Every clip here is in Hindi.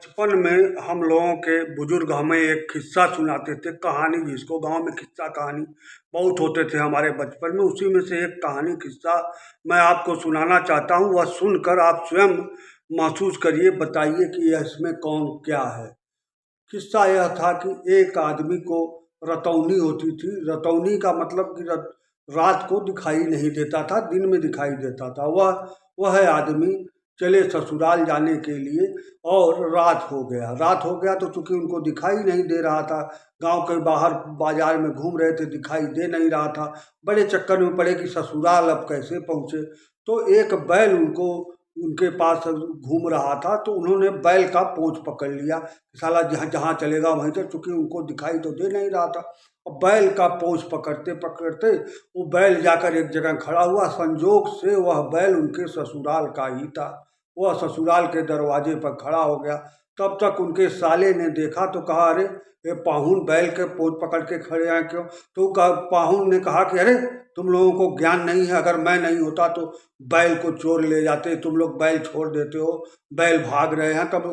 बचपन में हम लोगों के बुजुर्ग हमें एक किस्सा सुनाते थे, कहानी, जिसको गांव में किस्सा कहानी बहुत होते थे हमारे बचपन में। उसी में से एक कहानी किस्सा मैं आपको सुनाना चाहता हूँ। वह सुनकर आप स्वयं महसूस करिए, बताइए कि यह इसमें कौन क्या है। किस्सा यह था कि एक आदमी को रतौनी होती थी। रतौनी का मतलब कि रात को दिखाई नहीं देता था, दिन में दिखाई देता था। वह आदमी चले ससुराल जाने के लिए और रात हो गया तो चूंकि उनको दिखाई नहीं दे रहा था, गांव के बाहर बाजार में घूम रहे थे, दिखाई दे नहीं रहा था। बड़े चक्कर में पड़े कि ससुराल अब कैसे पहुंचे। तो एक बैल उनके पास घूम रहा था, तो उन्होंने बैल का पूंछ पकड़ लिया। साला जहाँ जहाँ चलेगा वहीं तक, चूंकि उनको दिखाई तो दे नहीं रहा था। और बैल का पूंछ पकड़ते पकड़ते वो बैल जाकर एक जगह खड़ा हुआ। संजोग से वह बैल उनके ससुराल का ही था। वह ससुराल के दरवाजे पर खड़ा हो गया। तब तक उनके साले ने देखा तो कहा, अरे ये पाहुन बैल के पूंछ पकड़ के खड़े हैं क्यों? तो पाहुन ने कहा कि अरे तुम लोगों को ज्ञान नहीं है, अगर मैं नहीं होता तो बैल को चोर ले जाते, तुम लोग बैल छोड़ देते हो, बैल भाग रहे हैं। तब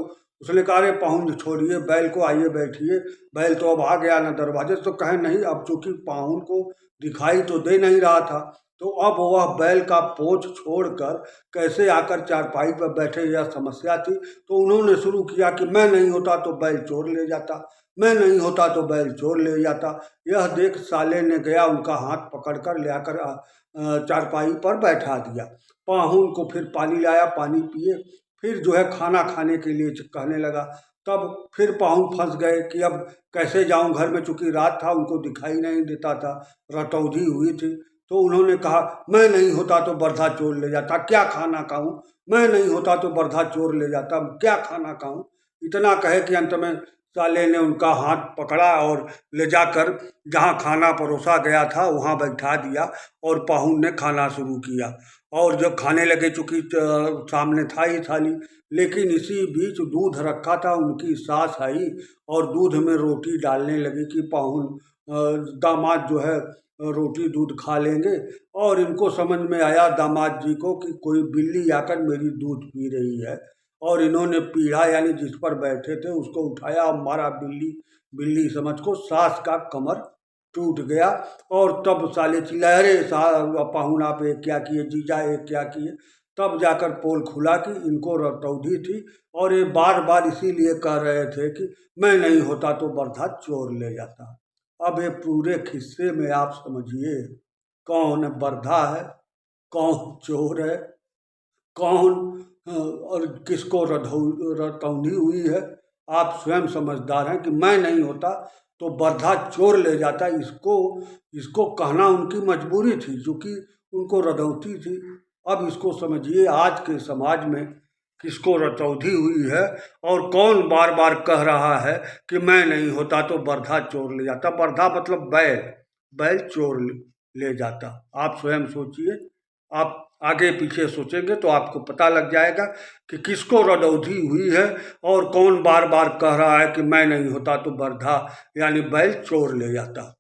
उसने कहा, अरे पाहुन छोड़िए बैल को, आइए बैठिए, बैल तो अब आ गया ना दरवाजे से। तो कहे नहीं, अब चूंकि पाहुन को दिखाई तो दे नहीं रहा था, तो अब वह बैल का पोंछ छोड़कर कैसे आकर चारपाई पर बैठे, यह समस्या थी। तो उन्होंने शुरू किया कि मैं नहीं होता तो बैल चोर ले जाता, मैं नहीं होता तो बैल चोर ले जाता। यह देख साले ने गया, उनका हाथ पकड़कर ले आकर चारपाई पर बैठा दिया। पाहुन को फिर पानी लाया, पानी पिए, फिर जो है खाना खाने के लिए कहने लगा। तब फिर पाहुन फंस गए कि अब कैसे जाऊं घर में, चूंकि रात था, उनको दिखाई नहीं देता था, रटौधी हुई थी। तो उन्होंने कहा, मैं नहीं होता तो बर्धा चोर ले जाता, क्या खाना खाऊं, मैं नहीं होता तो बर्धा चोर ले जाता, क्या खाना खाऊं। इतना कहे कि अंत में साले ने उनका हाथ पकड़ा और ले जाकर जहाँ खाना परोसा गया था वहाँ बैठा दिया, और पाहुन ने खाना शुरू किया। और जब खाने लगे, चूंकि सामने था ही थाली, लेकिन इसी बीच दूध रखा था। उनकी सास आई और दूध में रोटी डालने लगी कि पाहुन दामाद जो है रोटी दूध खा लेंगे। और इनको समझ में आया दामाद जी को कि कोई बिल्ली आकर मेरी दूध पी रही है, और इन्होंने पीढ़ा यानी जिस पर बैठे थे उसको उठाया और मारा। बिल्ली बिल्ली समझ को सास का कमर टूट गया। और तब साले चिल्लाए, अरे पाहुन आप ये क्या किए, जीजा ये क्या किए। तब जाकर पोल खुला कि इनको रटौधी थी, और ये बार बार इसीलिए कह रहे थे कि मैं नहीं होता तो बर्धा चोर ले जाता। अब ये पूरे किस्से में आप समझिए, कौन बर्धा है, कौन चोर है, कौन और किसको रतौंधी हुई है। आप स्वयं समझदार हैं कि मैं नहीं होता तो बर्धा चोर ले जाता। इसको कहना उनकी मजबूरी थी, क्योंकि उनको रदौती थी। अब इसको समझिए, आज के समाज में किसको रतौधी हुई है, और कौन बार बार कह रहा है कि मैं नहीं होता तो बर्धा चोर ले जाता। बर्धा मतलब बैल, बैल चोर ले जाता। आप स्वयं सोचिए, आप आगे पीछे सोचेंगे तो आपको पता लग जाएगा कि किसको रदौधी हुई है, और कौन बार बार कह रहा है कि मैं नहीं होता तो बर्धा यानी बैल चोर ले जाता।